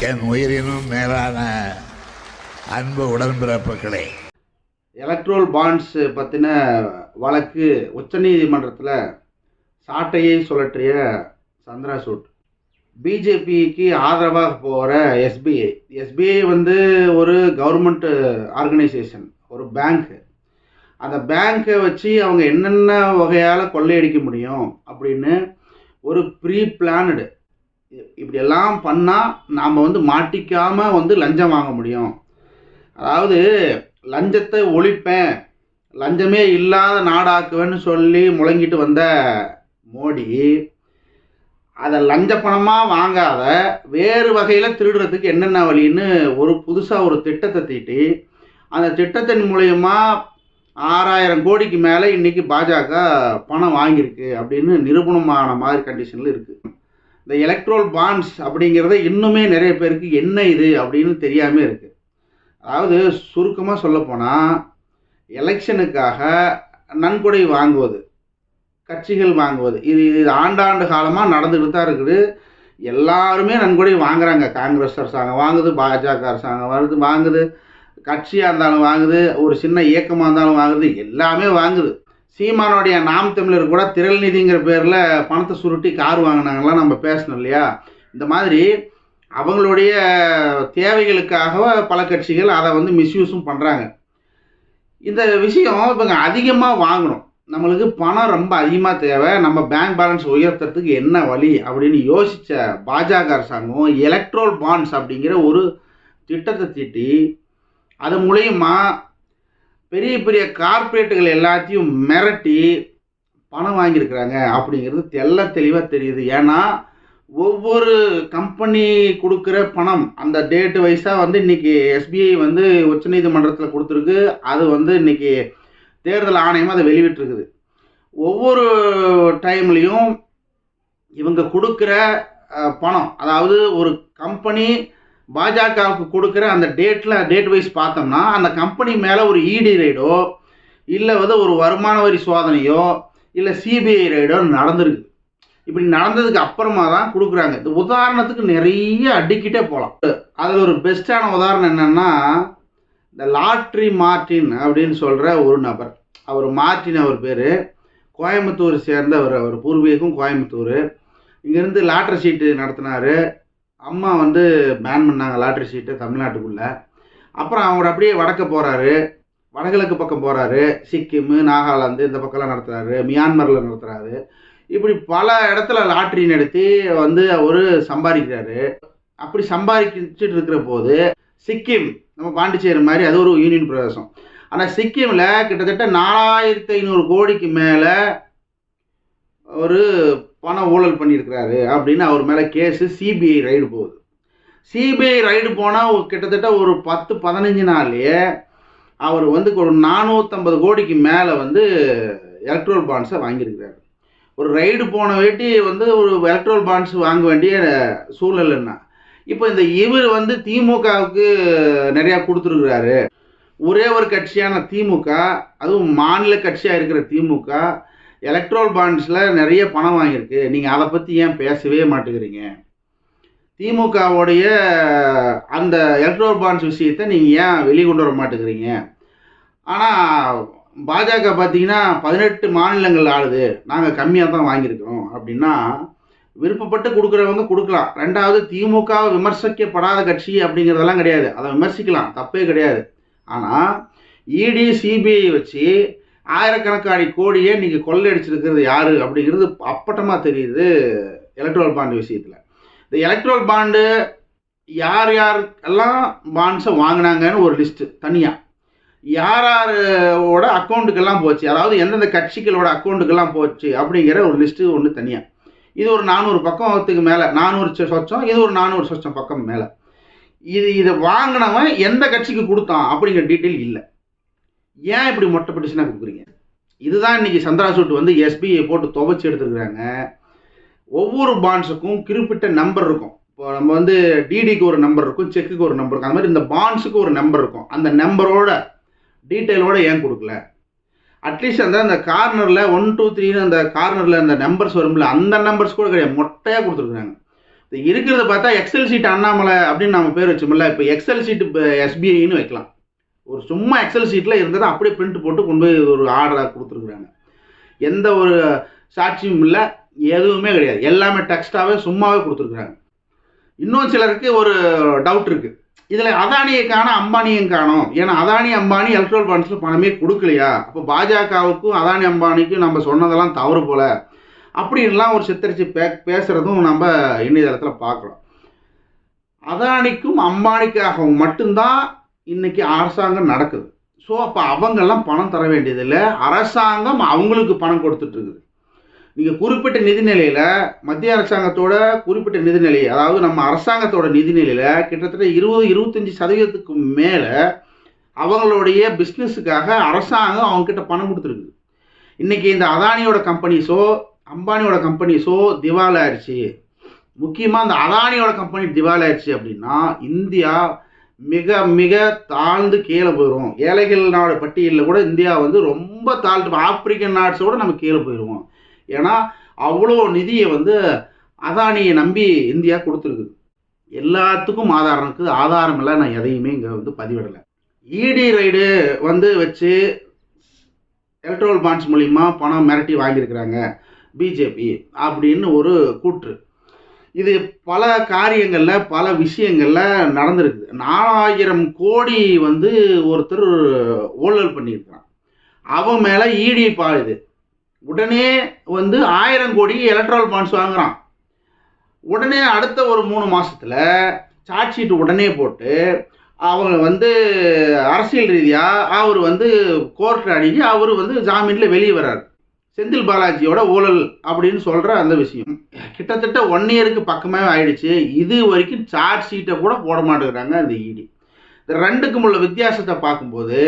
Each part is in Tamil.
என் உயிரினும் மேலான அன்பு உடன்பிறப்புகளே, எலக்ட்ரோல் பாண்ட்ஸ் பற்றின வழக்கு உச்சநீதிமன்றத்தில் சாட்டையை சுழற்றிய சந்திராசூட். பிஜேபிக்கு ஆதரவாக போகிற எஸ்பிஐ ஒரு கவர்மெண்ட் ஆர்கனைசேஷன், ஒரு பேங்க். அந்த பேங்க்கை வச்சு அவங்க என்னென்ன வகையால் கொள்ளையடிக்க முடியும் அப்படின்னு ஒரு ப்ரீ பிளான்டு, இப்படியெல்லாம் பண்ணால் நாம் மாட்டிக்காமல் லஞ்சம் வாங்க முடியும். அதாவது லஞ்சத்தை ஒழிப்பேன், லஞ்சமே இல்லாத நாடாக்குவேன்னு சொல்லி முழங்கிட்டு வந்த மோடி அதை லஞ்ச பணமாக வாங்காத வேறு வகையில் திருடுறதுக்கு என்னென்ன வழின்னு புதுசாக ஒரு திட்டத்தை தீட்டி அந்த திட்டத்தின் மூலயமா 6000 கோடிக்கு மேலே இன்றைக்கி பாஜக பணம் வாங்கியிருக்கு அப்படின்னு நிரூபணமான மாதிரி கண்டிஷனில் இருக்குது. இந்த எலக்ட்ரோல் பாண்ட்ஸ் அப்படிங்கிறத இன்னுமே நிறைய பேருக்கு என்ன இது அப்படின்னு தெரியாமல் இருக்குது. அதாவது சுருக்கமாக சொல்லப்போனால், எலெக்ஷனுக்காக நன்கொடை வாங்குவது, கட்சிகள் வாங்குவது, இது ஆண்டாண்டு காலமாக நடந்துக்கிட்டு தான் இருக்குது. எல்லாருமே நன்கொடை வாங்குறாங்க. காங்கிரஸ் அரசாங்கம் வாங்குது, பாஜக அரசாங்கம் வாங்குது, கட்சியாக இருந்தாலும் வாங்குது, ஒரு சின்ன இயக்கமாக இருந்தாலும் வாங்குது, எல்லாமே வாங்குது. சீமானுடைய நாம் தமிழர் கூட திரள் நிதிங்கிற பேரில் பணத்தை சுருட்டி கார் வாங்கினாங்கலாம் நம்ம பேசணும் இல்லையா? இந்த மாதிரி அவங்களுடைய தேவைகளுக்காக பல கட்சிகள் அதை மிஸ்யூஸும் பண்ணுறாங்க. இந்த விஷயம் இவங்க அதிகமாக வாங்கணும், நம்மளுக்கு பணம் ரொம்ப அதிகமாக தேவை, நம்ம பேங்க் பேலன்ஸ் உயர்த்துறதுக்கு என்ன வழி அப்படின்னு யோசித்த பாஜக அரசாங்கம் எலக்ட்ரோல் பாண்ட்ஸ் அப்படிங்கிற ஒரு திட்டத்தை தீட்டி அது மூலயமா பெரிய பெரிய கார்ப்பரேட்டுகள் எல்லாத்தையும் மிரட்டி பணம் வாங்கியிருக்கிறாங்க அப்படிங்கிறது தெளிவாக தெரியுது. ஏன்னா ஒவ்வொரு கம்பெனி கொடுக்குற பணம் அந்த டேட்டு வைஸாக இன்றைக்கி எஸ்பிஐ உச்சநீதிமன்றத்தில் கொடுத்துருக்கு. அது இன்றைக்கி தேர்தல் ஆணையம் அதை வெளியிட்டிருக்குது. ஒவ்வொரு டைம்லேயும் இவங்க கொடுக்குற பணம், அதாவது ஒரு கம்பெனி பாஜகவுக்கு கொடுக்குற அந்த டேட் வைஸ் பார்த்தோம்னா அந்த கம்பெனி மேலே ஒரு இடி ரைடோ இல்லை ஒரு வருமான வரி சோதனையோ இல்லை சிபிஐ ரைடோ நடந்திருக்கு. இப்படி நடந்ததுக்கு அப்புறமா தான் கொடுக்குறாங்க. இந்த உதாரணத்துக்கு நிறைய அடிக்கிட்டே போகலாம். அதில் ஒரு பெஸ்ட்டான உதாரணம் என்னென்னா, இந்த லாட்ரி மார்ட்டின் அப்படின்னு சொல்கிற ஒரு நபர். அவர் மார்ட்டின், அவர் பேர், கோயம்புத்தூர் சேர்ந்தவர். அவர் பூர்வீகம் கோயம்புத்தூர். இங்கேருந்து லாட்ரி சீட்டு நடத்தினார். அம்மா பேன் பண்ணாங்க லாட்ரி சீட்டு தமிழ்நாட்டுக்குள்ளே. அப்புறம் அவர் அப்படியே வடக்க போகிறாரு, வடகிழக்கு பக்கம் போகிறாரு, சிக்கிம், நாகாலாந்து இந்த பக்கம்லாம் நடத்துகிறாரு, மியான்மரில் நடத்துகிறாரு. இப்படி பல இடத்துல லாட்ரி நடத்தி அவர் சம்பாதிக்கிறாரு. அப்படி சம்பாதிச்சுட்டு இருக்கிற போது சிக்கிம், நம்ம பாண்டிச்சேரி மாதிரி, அது ஒரு யூனியன் பிரதேசம். ஆனால் சிக்கிமில் கிட்டத்தட்ட 4500 கோடிக்கு மேலே ஒரு பண ஊழல் பண்ணியிருக்கிறாரு அப்படின்னு அவர் மேலே கேஸு சிபிஐ ரைடு போகுது. சிபிஐ ரைடு போனால் கிட்டத்தட்ட ஒரு 10-15 நாள்லேயே அவர் ஒரு 450 கோடிக்கு மேலே எலக்ட்ரோல் பாண்ட்ஸை வாங்கியிருக்கிறாரு. ஒரு ரைடு போன வேட்டி ஒரு எலக்ட்ரோல் பாண்ட்ஸ் வாங்க வேண்டிய சூழல்னா, இப்போ இந்த இவர் திமுகவுக்கு நிறையா கொடுத்துருக்குறாரு. ஒரே ஒரு கட்சியான திமுக, அதுவும் மாநில கட்சியாக இருக்கிற திமுக எலக்ட்ரோல் பாண்ட்ஸில் நிறைய பணம் வாங்கியிருக்கு. நீங்கள் அதை பற்றி ஏன் பேசவே மாட்டேங்கிறீங்க? திமுகவுடைய அந்த எலக்ட்ரோல் பாண்ட்ஸ் விஷயத்தை நீங்கள் ஏன் வெளிக்கொண்டு வர மாட்டேங்கிறீங்க? ஆனால் பாஜக பார்த்தீங்கன்னா 18 மாநிலங்கள் ஆளுது, நாங்கள் கம்மியாக தான் வாங்கியிருக்கிறோம் அப்படின்னா விருப்பப்பட்டு கொடுக்குறவங்க கொடுக்கலாம். ரெண்டாவது, திமுக விமர்சிக்கப்படாத கட்சி அப்படிங்கிறதெல்லாம் கிடையாது, அதை விமர்சிக்கலாம், தப்பே கிடையாது. ஆனால் இடி சிபிஐ வச்சு ஆயிரக்கணக்கான கோடியே நீங்கள் கொள்ளையடிச்சிருக்கிறது யார் அப்படிங்கிறது அப்பட்டமாக தெரியுது எலக்ட்ரோல் பாண்டு விஷயத்தில். இந்த எலக்ட்ரோல் பாண்டு யார் யாருக்கெல்லாம் பாண்ட்ஸை வாங்கினாங்கன்னு ஒரு லிஸ்ட்டு தனியாக, யாரோட அக்கௌண்ட்டுக்கெல்லாம் போச்சு, அதாவது எந்தெந்த கட்சிகளோட அக்கௌண்ட்டுக்கெல்லாம் போச்சு அப்படிங்கிற ஒரு லிஸ்ட்டு ஒன்று தனியாக. இது ஒரு 400 பக்கத்துக்கு மேலே, 400 சொச்சம், இது ஒரு 400 சொச்சம் பக்கம் மேலே. இதை வாங்கினவன் எந்த கட்சிக்கு கொடுத்தான் அப்படிங்கிற டீட்டெயில் இல்லை. ஏன் இப்படி மொட்டை பெட்டிஷனாக கொடுக்குறீங்க? இதுதான் இன்றைக்கி சந்திராசூட் எஸ்பிஐ போட்டு துவைச்சி எடுத்துருக்குறாங்க. ஒவ்வொரு பாண்ட்ஸுக்கும் குறிப்பிட்ட நம்பர் இருக்கும். இப்போ நம்ம டிடிக்கு ஒரு நம்பர் இருக்கும், செக்குக்கு ஒரு நம்பர் இருக்கும். அந்த மாதிரி இந்த பாண்ட்ஸுக்கு ஒரு நம்பர் இருக்கும். அந்த நம்பரோட டீட்டெயிலோடு ஏன் கொடுக்கல? அட்லீஸ்ட் அந்த கார்னரில் 1 2 3 அந்த கார்னரில் அந்த நம்பர்ஸ் வரும்ல, அந்த நம்பர்ஸ் கூட கிடையாது, மொட்டையாக கொடுத்துருக்குறாங்க. இருக்கிறத பார்த்தா எக்ஸல் சீட் அண்ணாமலை அப்படின்னு நம்ம பேர் வச்சோம்ல, இப்போ எக்ஸல் சீட்டு எஸ்பிஐன்னு வைக்கலாம். ஒரு சும்மா எக்ஸல் சீட்டில் இருந்ததை அப்படியே பிரிண்ட் போட்டு கொண்டு போய் ஒரு ஆர்டராக கொடுத்துருக்குறாங்க. எந்த ஒரு சாட்சியும் இல்லை, எதுவுமே கிடையாது, எல்லாமே டெக்ஸ்டாகவே சும்மாவே கொடுத்துருக்குறாங்க. இன்னும் சிலருக்கு ஒரு டவுட் இருக்குது, இதில் அதானியை காணோம் அம்பானியும் காணோம். ஏன்னா அதானி அம்பானி எலக்ட்ரல் பாண்ட்ஸில் பணமே கொடுக்கலையா, அப்போ பாஜகவுக்கும் அதானி அம்பானிக்கும் நம்ம சொன்னதெல்லாம் தவறு போல அப்படின்லாம் ஒரு சித்தரித்து பேசுகிறதும் நம்ம இணையதளத்தில் பார்க்குறோம். அதானிக்கும் அம்பானிக்காகவும் மட்டும்தான் இன்னைக்கு அரசாங்கம் நடக்குது. ஸோ அப்போ அவங்கெல்லாம் பணம் தர வேண்டியதில்லை, அரசாங்கம் அவங்களுக்கு பணம் கொடுத்துட்டு இருக்குது. நீங்கள் குறிப்பிட்ட நிதிநிலையில் மத்திய அரசாங்கத்தோட குறிப்பிட்ட நிதிநிலை, அதாவது நம்ம அரசாங்கத்தோட நிதிநிலையில் கிட்டத்தட்ட 20-25% மேலே அவங்களுடைய பிஸ்னஸுக்காக அரசாங்கம் அவங்கக்கிட்ட பணம் கொடுத்துருக்குது. இன்றைக்கி இந்த அதானியோட கம்பெனிஸோ அம்பானியோட கம்பெனிஸோ திவால் ஆயிடுச்சு. முக்கியமாக இந்த அதானியோட கம்பெனி திவால் ஆயிடுச்சு அப்படின்னா இந்தியா மிக மிக தாழ்ந்து கீழே போயிடும். ஏழைகள் நாடு பட்டியலில் கூட இந்தியா வந்து ரொம்ப தாழ்ந்து, ஆப்பிரிக்கன் நாட்ஸோட நம்ம கீழே போயிடுவோம். ஏன்னா அவ்வளோ நிதியை வந்து அதானியை நம்பி இந்தியா கொடுத்துருக்குது. எல்லாத்துக்கும் ஆதாரம் இருக்குது, ஆதாரம் இல்லை, நான் எதையுமே இங்கே வந்து பதிவிடலை. இடி ரைடு வந்து வச்சு எலக்ட்ரல் பாண்ட்ஸ் மூலிமா பணம் மிரட்டி வாங்கியிருக்கிறாங்க பிஜேபி அப்படின்னு ஒரு கூற்று. இது பல காரியங்களில் பல விஷயங்களில் நடந்திருக்குது. 4000 கோடி வந்து ஒருத்தர் ஊழல் பண்ணியிருக்கிறான், அவன் மேலே இடி பாயுது. உடனே வந்து 1000 கோடி எலக்ட்ரல் பாண்ட்ஸ் வாங்குறான். உடனே அடுத்த ஒரு 3 மாதத்தில் சார்ஜ் ஷீட் உடனே போட்டு அவங்க வந்து அரசியல் ரீதியாக அவர் வந்து கோர்ட்டில் அடிக்கி அவர் வந்து ஜாமீனில் வெளியே வர்றார். செந்தில் பாலாஜியோட ஊழல் அப்படின்னு சொல்கிற அந்த விஷயம் கிட்டத்தட்ட 1 இயருக்கு பக்கமே ஆயிடுச்சு. இது வரைக்கும் சார்ஜ் ஷீட்டை கூட போட மாட்டேங்கிறாங்க அந்த இடி. இந்த ரெண்டுக்கும் உள்ள வித்தியாசத்தை பார்க்கும்போது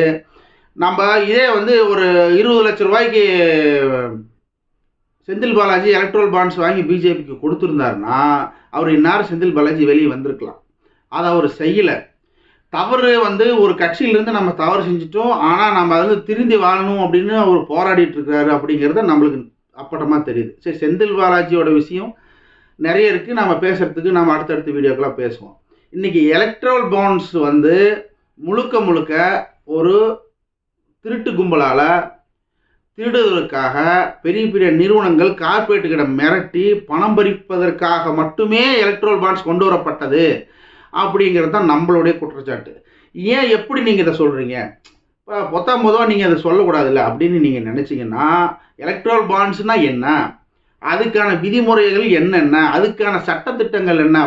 நம்ம இதே வந்து ஒரு 20 லட்ச ரூபாய்க்கு செந்தில் பாலாஜி எலக்ட்ரல் பாண்ட்ஸ் வாங்கி பிஜேபிக்கு கொடுத்துருந்தாருன்னா அவர் இந்நேரம் செந்தில் பாலாஜி வெளியே வந்திருக்கலாம். அதை அவர் செய்யலை. தவறு வந்து ஒரு கட்சியிலேருந்து நம்ம தவறு செஞ்சிட்டோம், ஆனால் நம்ம அது வந்து திருந்தி வாழணும் அப்படின்னு அவர் போராடிட்டு இருக்காரு அப்படிங்கிறத நம்மளுக்கு அப்பட்டமாக தெரியுது. சரி, செந்தில் பாலாஜியோட விஷயம் நிறைய இருக்குது, நம்ம பேசுகிறதுக்கு நம்ம அடுத்தடுத்த வீடியோக்கெல்லாம் பேசுவோம். இன்றைக்கி எலக்ட்ரல் பாண்ட்ஸ் வந்து முழுக்க முழுக்க ஒரு திருட்டு கும்பலால் திருடுவதற்காக பெரிய பெரிய நிறுவனங்கள் கார்பரேட்டுக்கிட்ட மிரட்டி பணம் பறிப்பதற்காக மட்டுமே எலக்ட்ரல் பாண்ட்ஸ் கொண்டு வரப்பட்டது அப்படிங்கிறது தான் நம்மளுடைய குற்றச்சாட்டு. ஏன் எப்படி நீங்கள் இதை சொல்கிறீங்க? இப்போ 19 நீங்கள் அதை சொல்லக்கூடாதுல்ல அப்படின்னு நீங்கள் நினச்சிங்கன்னா, எலக்ட்ரல் பாண்ட்ஸ்னால் என்ன, அதுக்கான விதிமுறைகள் என்னென்ன, அதுக்கான சட்டத்திட்டங்கள் என்ன,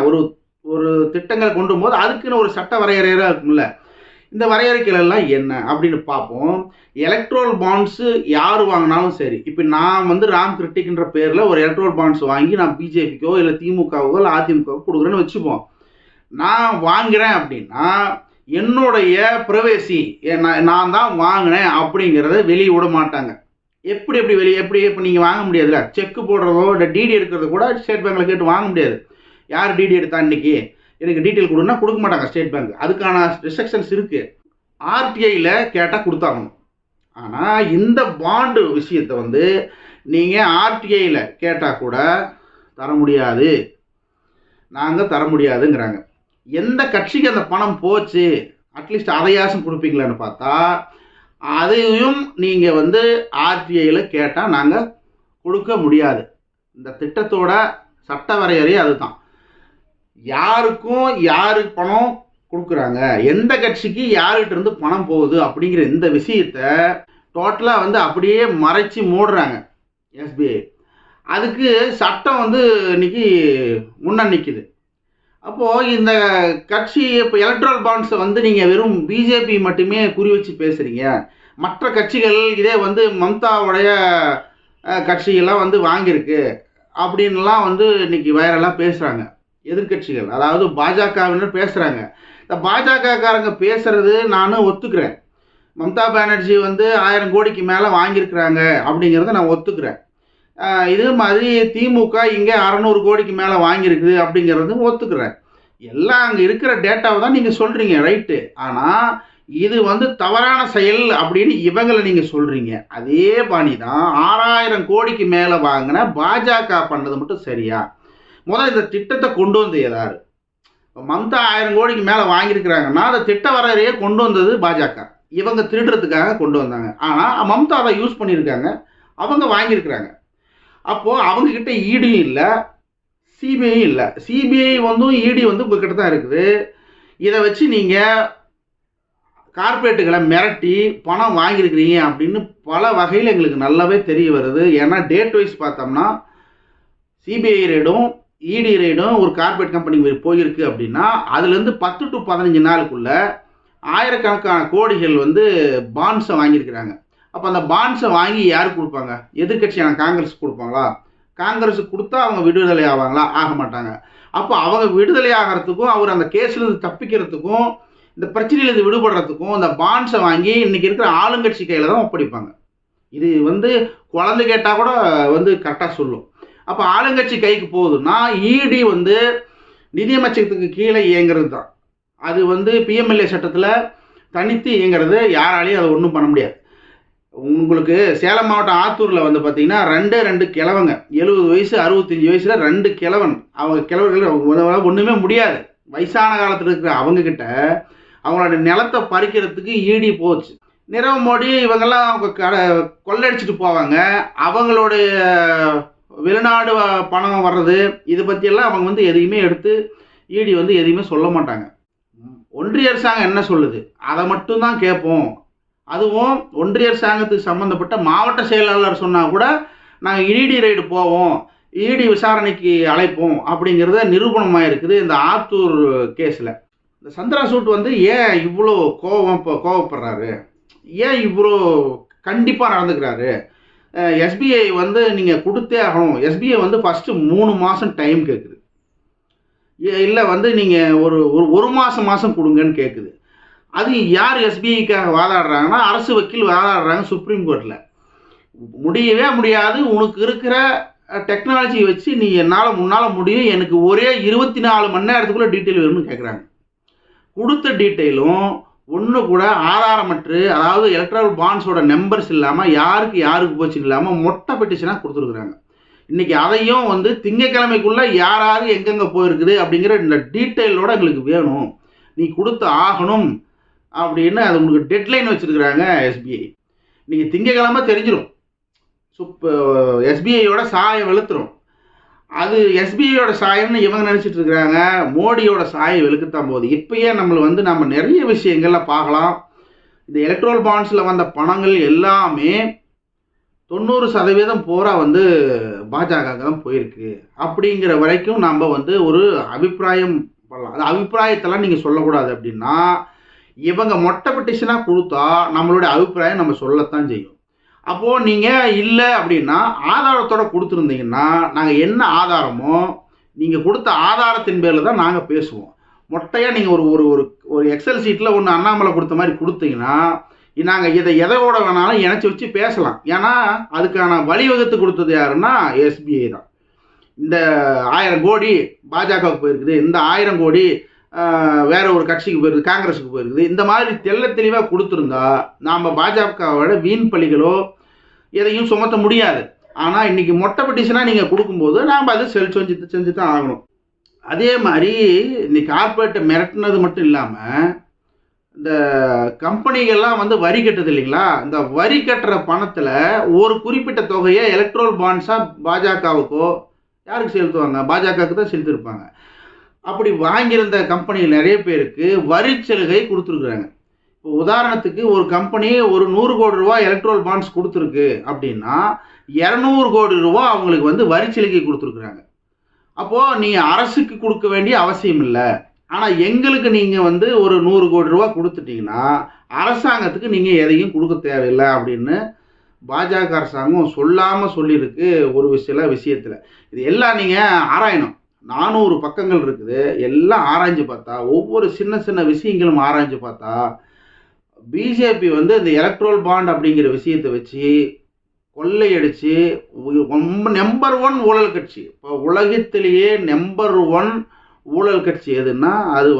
ஒரு திட்டங்கள் கொண்டு போது அதுக்குன்னு ஒரு சட்ட வரையறையாக இருக்கும்ல, இந்த வரையறைகள் எல்லாம் என்ன அப்படின்னு பார்ப்போம். எலக்ட்ரல் பாண்ட்ஸு யார் வாங்கினாலும் சரி, இப்போ நான் வந்து ராம் கிரிட்டிக்ன்ற பேரில் ஒரு எலக்ட்ரல் பாண்ட்ஸ் வாங்கி நான் பிஜேபிக்கோ இல்லை திமுகவோ இல்லை அதிமுகவோ கொடுக்குறேன்னு வச்சுப்போம். நான் வாங்குறேன் அப்படின்னா என்னுடைய பிரைவேசி, நான் தான் வாங்கினேன் அப்படிங்கிறத வெளியே விட மாட்டாங்க. எப்படி இப்போ நீங்கள் வாங்க முடியாதுல்ல, செக்கு போடுறதோ இல்லை டிடி எடுக்கிறத கூட ஸ்டேட் பேங்க்கில் கேட்டு வாங்க முடியாது. யார் டிடி எடுத்தா இன்றைக்கி எனக்கு டீட்டெயில் கொடுன்னா கொடுக்க மாட்டாங்க ஸ்டேட் பேங்க், அதுக்கான ரெஸ்ட்ரிக்ஷன்ஸ் இருக்குது. ஆர்டிஐயில் கேட்டால் கொடுத்தாகணும். ஆனால் இந்த பாண்டு விஷயத்தை வந்து நீங்கள் ஆர்டிஐயில் கேட்டால் கூட தர முடியாது, நாங்கள் தர முடியாதுங்கிறாங்க. எந்த கட்சிக்கு அந்த பணம் போச்சு, அட்லீஸ்ட் அதையாசம் கொடுப்பீங்களான்னு பார்த்தா அதையும் நீங்கள் வந்து ஆர்டிஐயில் கேட்டால் நாங்கள் கொடுக்க முடியாது. இந்த திட்டத்தோட சட்ட வரையறை அதுதான். யாருக்கும் யாருக்கு பணம் கொடுக்குறாங்க, எந்த கட்சிக்கு யார்கிட்ட இருந்து பணம் போகுது அப்படிங்கிற இந்த விஷயத்தை டோட்டலாக வந்து அப்படியே மறைச்சி மூடுறாங்க எஸ்பிஐ. அதுக்கு சட்டம் வந்து இன்னைக்கு முன்ன நிற்கிது. அப்போது இந்த கட்சி இப்போ எலக்ட்ரல் பாண்ட்ஸை வந்து நீங்கள் வெறும் பிஜேபி மட்டுமே குறி வச்சு பேசுகிறீங்க, மற்ற கட்சிகள் இதே வந்து மம்தாவுடைய கட்சிகள்லாம் வந்து வாங்கியிருக்கு அப்படின்லாம் வந்து இன்னைக்கு வைரலாக பேசுகிறாங்க எதிர்கட்சிகள், அதாவது பாஜகவினர் பேசுகிறாங்க. இந்த பாஜகக்காரங்க பேசுகிறது நானும் ஒத்துக்கிறேன். மம்தா பானர்ஜி வந்து 1000 கோடிக்கு மேலே வாங்கியிருக்கிறாங்க அப்படிங்கிறத நான் ஒத்துக்கிறேன். இது மாதிரி திமுக இங்கே 600 கோடிக்கு மேலே வாங்கியிருக்குது அப்படிங்கிறதும் ஒத்துக்கிறேன். எல்லாம் அங்கே இருக்கிற டேட்டாவை தான் நீங்கள் சொல்கிறீங்க, ரைட்டு. ஆனால் இது வந்து தவறான செயல் அப்படின்னு இவங்களை நீங்கள் சொல்கிறீங்க. அதே பாணி தான் 6000 கோடிக்கு மேலே வாங்கின பாஜக பண்ணது மட்டும் சரியா? முதல்ல இந்த திட்டத்தை கொண்டு வந்து யாரு? மம்தா 1000 கோடிக்கு மேலே வாங்கியிருக்கிறாங்கன்னா அந்த திட்ட வரையறையே கொண்டு வந்தது பாஜக. இவங்க திருடுறதுக்காக கொண்டு வந்தாங்க. ஆனால் மம்தா அதை யூஸ் பண்ணியிருக்காங்க, அவங்க வாங்கியிருக்கிறாங்க. அப்போது அவங்கக்கிட்ட ஈடியும் இல்லை, சிபிஐயும் இல்லை. சிபிஐ இடி உங்ககிட்ட தான் இருக்குது. இதை வச்சு நீங்கள் கார்பரேட்டுகளை மிரட்டி பணம் வாங்கியிருக்கிறீங்க அப்படின்னு பல வகையில் எங்களுக்கு நல்லாவே தெரிய வருது. ஏன்னா டேட் வைஸ் பார்த்தோம்னா சிபிஐ ரேடும் இடி ரேடும் ஒரு கார்பரேட் கம்பெனிக்கு போயிருக்கு அப்படின்னா அதுலேருந்து 10 to 15 நாளுக்குள்ள ஆயிரக்கணக்கான கோடிகள் பாண்ட்ஸை வாங்கியிருக்கிறாங்க. அப்போ அந்த பாண்ட்ஸை வாங்கி யாருக்கு கொடுப்பாங்க? எதிர்கட்சியான காங்கிரஸ் கொடுப்பாங்களா? காங்கிரஸுக்கு கொடுத்தா அவங்க விடுதலை ஆவாங்களா? ஆக மாட்டாங்க. அப்போ அவங்க விடுதலை ஆகிறதுக்கும் அவர் அந்த கேஸ்லேருந்து தப்பிக்கிறதுக்கும் இந்த பிரச்சனையிலேருந்து விடுபடுறதுக்கும் இந்த பாண்ட்ஸை வாங்கி இன்றைக்கி இருக்கிற ஆளுங்கட்சி கையில் தான் ஒப்படைப்பாங்க. இது குழந்தை கேட்டால் கூட கரெக்டாக சொல்லும். அப்போ ஆளுங்கட்சி கைக்கு போகுதுன்னா இடி நிதியமைச்சகத்துக்கு கீழே இயங்கிறது தான். அது பிஎம்எல்ஏ சட்டத்தில் தனித்து இயங்கிறது, யாராலையும் அதை ஒன்றும் பண்ண முடியாது. உங்களுக்கு சேலம் மாவட்டம் ஆத்தூரில் பார்த்தீங்கன்னா 2 கிழவங்க, 70 வயசு 65 வயசில் 2 கிழவன். அவங்க கிழவர்கள் ஒன்றுமே முடியாது. வயசான காலத்தில் இருக்கிற அவங்கக்கிட்ட அவங்களோட நிலத்தை பறிக்கிறதுக்கு ஈடி போச்சு. நிரவ் மோடி இவங்கெல்லாம் அவங்க கொள்ளடிச்சிட்டு போவாங்க. அவங்களுடைய வெளிநாடு பணம் வர்றது இதை பற்றியெல்லாம் அவங்க எதையுமே எடுத்து ஈடி எதையுமே சொல்ல மாட்டாங்க. ஒன்றிய அரசாங்கம் என்ன சொல்லுது அதை மட்டும்தான் கேட்போம். அதுவும் ஒன்றிய அரசாங்கத்துக்கு சம்மந்தப்பட்ட மாவட்ட செயலாளர் சொன்னால் கூட நாங்கள் இடி ரைடு போவோம், இடி விசாரணைக்கு அழைப்போம் அப்படிங்கிறத நிரூபணமாக இருக்குது இந்த ஆத்தூர் கேஸில். இந்த சந்திரா சூட் ஏன் இவ்வளோ கோவப்படுறாரு, ஏன் இவ்வளோ கண்டிப்பாக நடந்துக்கிறாரு? எஸ்பிஐ நீங்கள் கொடுத்தே ஆகணும். எஸ்பிஐ ஃபஸ்ட்டு 3 மாதம் டைம் கேட்குது, இல்லை நீங்கள் ஒரு மாதம் கொடுங்கன்னு கேட்குது. அது யார் எஸ்பிஐக்காக வாதாடுறாங்கன்னா அரசு வக்கீல் வாதாடுறாங்க சுப்ரீம் கோர்ட்டில். முடியவே முடியாது, உனக்கு இருக்கிற டெக்னாலஜி வச்சு நீ முன்னால் முடியும், எனக்கு ஒரே 24 மணி நேரத்துக்குள்ளே டீட்டெயில் வேணும்னு கேட்குறாங்க. கொடுத்த டீட்டெயிலும் ஒன்று கூட ஆதாரமற்று, அதாவது எலக்ட்ரல் பாண்ட்ஸோட நம்பர்ஸ் இல்லாமல் யாருக்கு போச்சுன்னு இல்லாமல் மொட்டை பெட்டிஷனாக கொடுத்துருக்குறாங்க. இன்றைக்கி அதையும் திங்கக்கிழமைக்குள்ளே யார் எங்கெங்கே போயிருக்குது அப்படிங்கிற இந்த டீட்டெயிலோட எங்களுக்கு வேணும், நீ கொடுத்து ஆகணும் அப்படின்னு அது உங்களுக்கு டெட்லைன் வச்சுருக்குறாங்க எஸ்பிஐ. இன்றைக்கி திங்கக்கிழமை தெரிஞ்சிடும், எஸ்பிஐயோட சாயம் வெளுத்துரும். அது எஸ்பிஐயோட சாயம்னு இவங்க நினச்சிட்டு இருக்கிறாங்க, மோடியோட சாயம் வெளுக்கத்தான் போகுது. இப்போயே நம்ம நிறைய விஷயங்களில் பார்க்கலாம். இந்த எலக்ட்ரல் பாண்ட்ஸில் வந்த பணங்கள் எல்லாமே 90% பூரா பாஜக தான் போயிருக்கு அப்படிங்கிற வரைக்கும் நம்ம ஒரு அபிப்பிராயம் பண்ணலாம். அது அபிப்பிராயத்தெல்லாம் நீங்கள் சொல்லக்கூடாது. அப்படின்னா இவங்க மொட்டை பெட்டிஷனாக கொடுத்தா நம்மளுடைய அபிப்பிராயம் நம்ம சொல்லத்தான் செய்யும். அப்போது நீங்கள் இல்லை அப்படின்னா ஆதாரத்தோடு கொடுத்துருந்தீங்கன்னா நாங்கள் என்ன ஆதாரமோ நீங்கள் கொடுத்த ஆதாரத்தின் பேரில் தான் நாங்கள் பேசுவோம். மொட்டையாக நீங்கள் ஒரு எக்ஸல் சீட்டில் ஒன்று அண்ணாமலை கொடுத்த மாதிரி கொடுத்தீங்கன்னா நாங்கள் எதோட வேணாலும் இணைச்சி வச்சு பேசலாம். ஏன்னா அதுக்கான வழிவகுத்து கொடுத்தது யாருன்னா எஸ்பிஐ தான். இந்த 1000 கோடி பாஜகவுக்கு போயிருக்குது, இந்த 1000 கோடி வேற ஒரு கட்சிக்கு போயிருக்குது, காங்கிரஸுக்கு போயிருக்குது, இந்த மாதிரி தெளிவாக கொடுத்துருந்தா நாம் பாஜகவோட வீண் பழிகளோ எதையும் சுமத்த முடியாது. ஆனால் இன்றைக்கி மொட்டை பெட்டிஷனாக நீங்கள் கொடுக்கும்போது நாம் அதை செஞ்சு தான் ஆகணும். அதே மாதிரி இன்னைக்கு கார்பரேட்டை மிரட்டினது மட்டும் இல்லாமல் இந்த கம்பெனிகள்லாம் வரி கட்டுது இல்லைங்களா, இந்த வரி கட்டுற பணத்தில் ஒரு குறிப்பிட்ட தொகையை எலக்ட்ரல் பாண்ட்ஸாக பாஜகவுக்கோ யாருக்கு செலுத்துவாங்க? பாஜகவுக்கு தான் செலுத்திருப்பாங்க. அப்படி வாங்கியிருந்த கம்பெனி நிறைய பேருக்கு வரி சலுகை கொடுத்துருக்குறாங்க. இப்போ உதாரணத்துக்கு ஒரு கம்பெனி ஒரு 100 கோடி ரூபா எலக்ட்ரல் பாண்ட்ஸ் கொடுத்துருக்கு அப்படின்னா 200 கோடி ரூபா அவங்களுக்கு வரி சலுகை கொடுத்துருக்குறாங்க. அப்போது நீங்கள் அரசுக்கு கொடுக்க வேண்டிய அவசியம் இல்லை, ஆனால் எங்களுக்கு நீங்கள் ஒரு 100 கோடி ரூபா கொடுத்துட்டிங்கன்னா அரசாங்கத்துக்கு நீங்கள் எதையும் கொடுக்க தேவையில்லை அப்படின்னு பாஜக அரசாங்கம் சொல்லாமல் சொல்லியிருக்கு ஒரு சில விஷயத்தில். இது எல்லாம் நீங்கள் ஆராயணும். 400 பக்கங்கள் இருக்குது, எல்லாம் ஆராய்ஞ்சு பார்த்தா ஒவ்வொரு சின்ன விஷயங்களும் ஆராய்ஞ்சு பார்த்தா பிஜேபி இந்த எலக்ட்ரல் பாண்ட் அப்படிங்கிற விஷயத்தை வச்சு கொள்ளையடிச்சு ரொம்ப நம்பர் 1 ஊழல் கட்சி. இப்போ உலகத்திலேயே நம்பர் 1 ஊழல் கட்சி எதுன்னா அது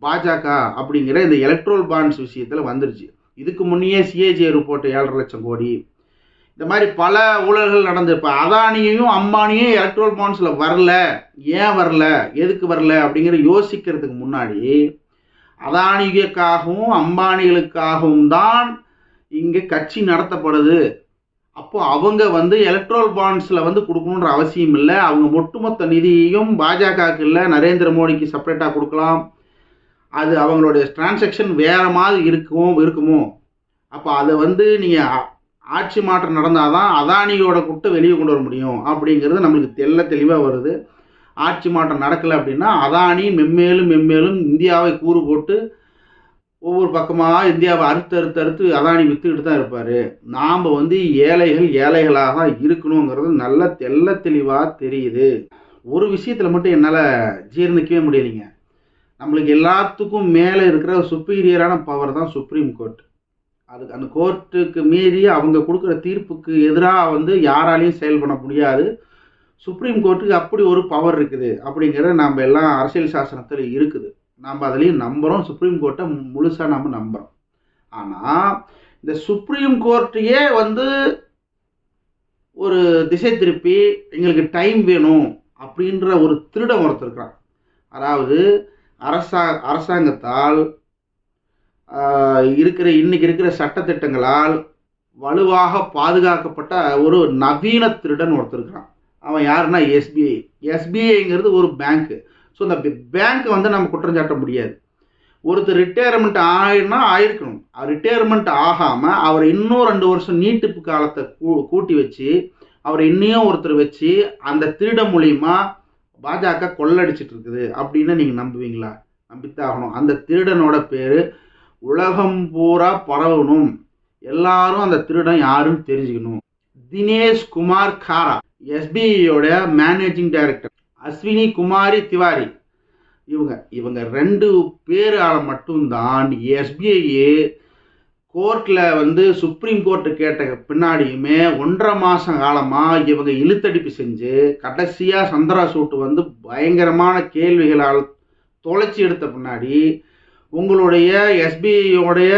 பாஜக அப்படிங்கிற இந்த எலக்ட்ரல் பாண்ட்ஸ் விஷயத்தில் வந்துருச்சு. இதுக்கு முன்னையே சிஏஜி ரிப்போர்ட் 7.5 லட்சம் கோடி, இந்த மாதிரி பல ஊழல்கள் நடந்து இப்போ அதானியையும் அம்பானியும் எலக்ட்ரல் பாண்ட்ஸில் வரல, ஏன் வரல, எதுக்கு வரல அப்படிங்கிற யோசிக்கிறதுக்கு முன்னாடி அதானிகளுக்காகவும் அம்பானிகளுக்காகவும் தான் இங்கே கட்சி நடத்தப்படுது. அப்போ அவங்க வந்து எலக்ட்ரல் பாண்ட்ஸில் வந்து கொடுக்கணுன்ற அவசியம் இல்லை. அவங்க ஒட்டுமொத்த நிதியையும் பாஜகவுக்கு இல்லை, நரேந்திர மோடிக்கு செப்பரேட்டாக கொடுக்கலாம். அது அவங்களுடைய டிரான்சாக்ஷன் வேறு மாதிரி இருக்குமோ. அப்போ அதை வந்து நீங்கள் ஆட்சி மாற்றம் நடந்தால் தான் அதானியோட கூட்டு வெளியே கொண்டு வர முடியும் அப்படிங்கிறது நம்மளுக்கு தெளிவாக வருது. ஆட்சி மாற்றம் நடக்கலை அப்படின்னா அதானி மென்மேலும் இந்தியாவை கூறு போட்டு ஒவ்வொரு பக்கமாக இந்தியாவை அறுத்து அதானி விற்றுக்கிட்டு தான் இருப்பார். நாம் வந்து ஏழைகளாக தான் இருக்கணுங்கிறது நல்ல தெளிவாக தெரியுது. ஒரு விஷயத்தில் மட்டும் என்னால் ஜீர்ணிக்கவே முடியலைங்க. நம்மளுக்கு எல்லாத்துக்கும் மேலே இருக்கிற சுப்பீரியரான பவர் தான் சுப்ரீம் கோர்ட். அதுக்கு அந்த கோர்ட்டுக்கு மீறி அவங்க கொடுக்குற தீர்ப்புக்கு எதிராக வந்து யாராலையும் செயல் பண்ண முடியாது. சுப்ரீம் கோர்ட்டுக்கு அப்படி ஒரு பவர் இருக்குது அப்படிங்கிறத நம்ம எல்லாம் அரசியல் சாசனத்தில் இருக்குது. நம்ம அதுலேயும் நம்புகிறோம். சுப்ரீம் கோர்ட்டை முழுசாக நம்ம நம்புகிறோம். ஆனால் இந்த சுப்ரீம் கோர்ட்டையே வந்து ஒரு திசை திருப்பி எங்களுக்கு டைம் வேணும் அப்படின்ற ஒரு திருடம் ஒருத்தருக்கிறான். அதாவது அரசாங்கத்தால் இன்னைக்கு இருக்கிற சட்டத்திட்டங்களால் வலுவாக பாதுகாக்கப்பட்ட ஒரு நவீன திருடன் ஒருத்தர் இருக்கிறான். அவன் யாருன்னா எஸ்பிஐங்கிறது ஒரு பேங்க்கு. ஸோ இந்த பேங்க்கை வந்து நம்ம குற்றம் சாட்ட முடியாது. ஒருத்தர் ரிட்டையர்மெண்ட் ஆயிருக்கணும். ரிட்டையர்மெண்ட் ஆகாமல் அவர் இன்னும் 2 வருஷம் நீட்டிப்பு காலத்தை கூட்டி வச்சு அவர் இன்னும் ஒருத்தர் வச்சு அந்த திருட மூலியமா பாஜக கொள்ளடிச்சிட்டு இருக்குது அப்படின்னு நீங்கள் நம்புவீங்களா? நம்பித்தாகணும். அந்த திருடனோட பேர் உலகம் பூரா பரவணும். எல்லாரும் அந்த திருடன் யாருன்னு தெரிஞ்சுக்கணும். தினேஷ் குமார் காரா, எஸ்பிஐயோட மேனேஜிங் டைரக்டர். அஸ்வினி குமாரி திவாரி, இவங்க 2 பேரால் மட்டும்தான் எஸ்பிஐ கோர்ட்டில் வந்து சுப்ரீம் கோர்ட்டு கேட்ட பின்னாடியுமே 1.5 மாதம் காலமாக இவங்க இழுத்தடிப்பு செஞ்சு கடைசியாக சந்திராசூட் வந்து பயங்கரமான கேள்விகளால் தொலைச்சி எடுத்த பின்னாடி உங்களுடைய எஸ்பிஐயோடைய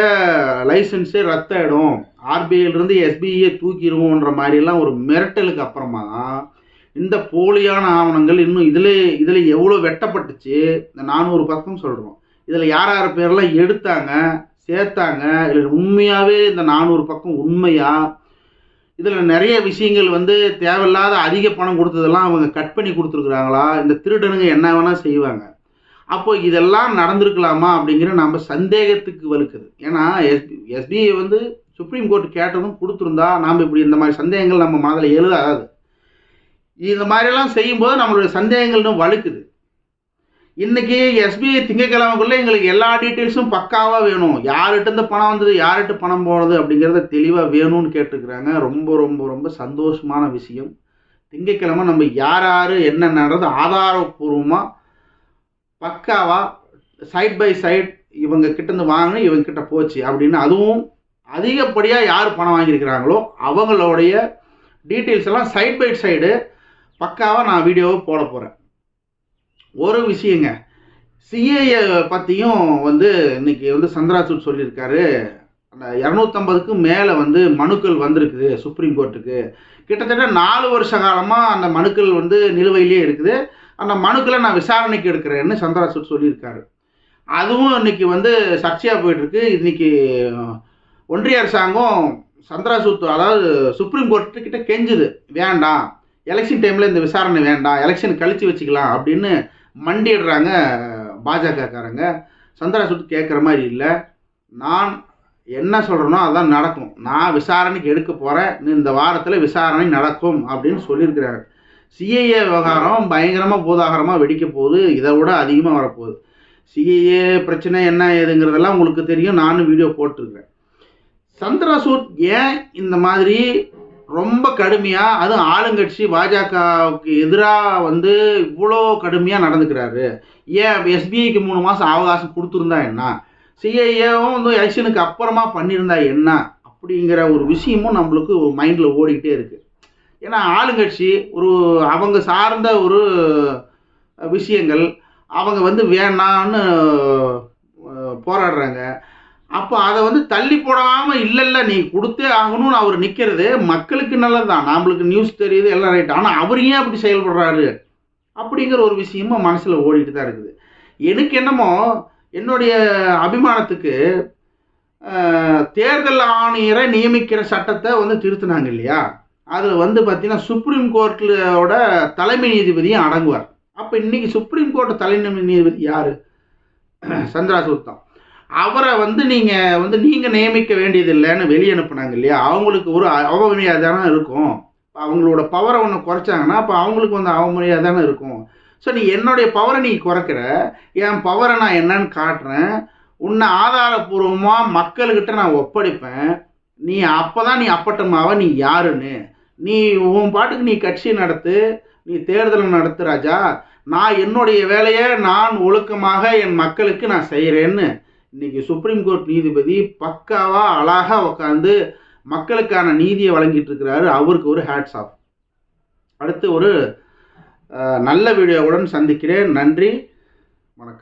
லைசன்ஸே ரத்தாயிடும், ஆர்பிஐலேருந்து எஸ்பிஐயை தூக்கிடுவோன்ற மாதிரிலாம் ஒரு மிரட்டலுக்கு அப்புறமா தான் இந்த போலியான ஆவணங்கள் இன்னும் இதில் எவ்வளோ வெட்டப்பட்டுச்சு. இந்த 400 பக்கம் சொல்கிறோம். இதில் யார் பேரெல்லாம் எடுத்தாங்க சேர்த்தாங்க, இல்லை உண்மையாகவே இந்த 400 பக்கம் உண்மையா, இதில் நிறைய விஷயங்கள் வந்து தேவையில்லாத அதிக பணம் கொடுத்ததெல்லாம் அவங்க கட் பண்ணி கொடுத்துருக்குறாங்களா, இந்த திருடனுங்க என்ன வேணால் செய்வாங்க. அப்போ இதெல்லாம் நடந்திருக்கலாமா அப்படிங்கிற நம்ம சந்தேகத்துக்கு வலுக்குது. ஏன்னா எஸ்பிஐ வந்து சுப்ரீம் கோர்ட் கேட்டதும் கொடுத்துருந்தா நாம் இப்படி இந்த மாதிரி சந்தேகங்கள் நம்ம மனதில் எழுதாது. இந்த மாதிரிலாம் செய்யும்போது நம்மளுடைய சந்தேகங்கள் இன்னும் வலுக்குது. இன்னைக்கு எஸ்பிஐ திங்கக்கிழமைக்குள்ளே எங்களுக்கு எல்லா டீட்டெயில்ஸும் பக்காவாக வேணும். யார்கிட்ட பணம் வந்தது, யார்கிட்ட பணம் போனது அப்படிங்கிறத தெளிவாக வேணும்னு கேட்டுருக்குறாங்க. ரொம்ப ரொம்ப ரொம்ப சந்தோஷமான விஷயம். திங்கக்கிழமை நம்ம யார் என்ன நடந்தது ஆதாரபூர்வமாக பக்காவாக சைட் பை சைட் இவங்க கிட்டேருந்து வாங்கினு இவங்க கிட்ட போச்சு அப்படின்னு, அதுவும் அதிகப்படியாக யார் பணம் வாங்கியிருக்கிறாங்களோ அவங்களுடைய டீட்டெயில்ஸ் எல்லாம் சைட் பை சைடு பக்காவாக நான் வீடியோவை போட போகிறேன். ஒரு விஷயங்க, சிஏஏ பற்றியும் வந்து இன்னைக்கு வந்து சந்திராசூட் சொல்லியிருக்காரு. அந்த 250க்கு மேலே வந்து மனுக்கள் வந்திருக்குது சுப்ரீம் கோர்ட்டுக்கு. கிட்டத்தட்ட 4 வருஷ காலமாக அந்த மனுக்கள் வந்து நிலுவையிலே இருக்குது. அந்த மனுக்களை நான் விசாரணைக்கு எடுக்கிறேன்னு சந்திராசூட் சொல்லியிருக்காரு. அதுவும் இன்னைக்கு வந்து சர்ச்சையாக போயிட்டுருக்கு. இன்னைக்கு ஒன்றிய அரசாங்கம் சந்திராசூட் அதாவது சுப்ரீம் கோர்ட்டு கிட்ட கெஞ்சுது, வேண்டாம் எலெக்ஷன் டைமில் இந்த விசாரணை வேண்டாம், எலெக்ஷன் கழித்து வச்சுக்கலாம் அப்படின்னு மண்டிடுறாங்க பாஜகக்காரங்க. சந்திராசூட் கேட்குற மாதிரி இல்லை. நான் என்ன சொல்கிறேனோ அதான் நடக்கும். நான் விசாரணைக்கு எடுக்க போகிறேன், இந்த வாரத்தில் விசாரணை நடக்கும் அப்படின்னு சொல்லியிருக்கிறாரு. சிஏஏ விவகாரம் பயங்கரமாக பூதாகரமாக வெடிக்க போகுது. இதை விட அதிகமாக வரப்போகுது. சிஏஏ பிரச்சனை என்ன ஏதுங்கிறதெல்லாம் உங்களுக்கு தெரியும், நானும் வீடியோ போட்டிருக்கிறேன். சந்திராசூட் ஏன் இந்த மாதிரி ரொம்ப கடுமையாக, அதுவும் ஆளுங்கட்சி பாஜகவுக்கு எதிராக வந்து இவ்வளோ கடுமையாக நடந்துக்கிறாரு? ஏன் எஸ்பிஐக்கு 3 மாதம் அவகாசம் கொடுத்துருந்தா என்ன, சிஐஏவும் வந்து எலெக்ஷனுக்கு அப்புறமா பண்ணியிருந்தா என்ன அப்படிங்கிற ஒரு விஷயமும் நம்மளுக்கு மைண்டில் ஓடிக்கிட்டே இருக்குது. ஏன்னா ஆளுங்கட்சி அவங்க சார்ந்த ஒரு விஷயங்கள் அவங்க வந்து வேணான்னு போராடுறாங்க. அப்போ அதை வந்து தள்ளி போடாமல் இல்லை நீ கொடுத்தே ஆகணும்னு அவர் நிற்கிறது மக்களுக்கு நல்லதுதான். நம்மளுக்கு நியூஸ் தெரியுது எல்லாம் ரைட். ஆனால் அவர் ஏன் அப்படி செயல்படுறாரு அப்படிங்கிற ஒரு விஷயமும் மனசில் ஓடிட்டு தான் இருக்குது. எனக்கு என்னமோ என்னுடைய அபிமானத்துக்கு தேர்தல் ஆணையரை நியமிக்கிற சட்டத்தை வந்து திருத்தினாங்க இல்லையா, அதில் வந்து பார்த்தீங்கன்னா சுப்ரீம் கோர்ட்டோட தலைமை நீதிபதியும் அடங்குவார். அப்போ இன்னைக்கு சுப்ரீம் கோர்ட் தலைமை நீதிபதி யார்? சந்திராசூட் தான். அவரை வந்து நீங்கள் நியமிக்க வேண்டியதில்லைன்னு வெளியே அனுப்புனாங்க இல்லையா, அவங்களுக்கு ஒரு அவமரியாதை தானே இருக்கும். அவங்களோட பவரை ஒன்று குறைச்சாங்கன்னா அப்போ அவங்களுக்கு வந்து அவமரியாதை தானே இருக்கும். ஸோ நீ என்னுடைய பவரை நீ குறைக்கிற, என் பவரை நான் என்னன்னு காட்டுறேன், உன்னை ஆதாரபூர்வமாக மக்கள்கிட்ட நான் ஒப்படைப்பேன். நீ அப்போ தான் நீ அப்பட்டமாவ நீ யாருன்னு. நீ உன் பாட்டுக்கு நீ கட்சி நடத்து, நீ தேர்தலை நடத்து ராஜா. நான் என்னுடைய வேலையை நான் ஒழுக்கமாக என் மக்களுக்கு நான் செய்கிறேன்னு இன்னைக்கு சுப்ரீம் கோர்ட் நீதிபதி பக்காவாக அழகாக உட்காந்து மக்களுக்கான நீதியை வழங்கிட்டு இருக்கிறாரு. அவருக்கு ஒரு ஹேட்ஸ் ஆஃப். அடுத்து ஒரு நல்ல வீடியோவுடன் சந்திக்கிறேன். நன்றி, வணக்கம்.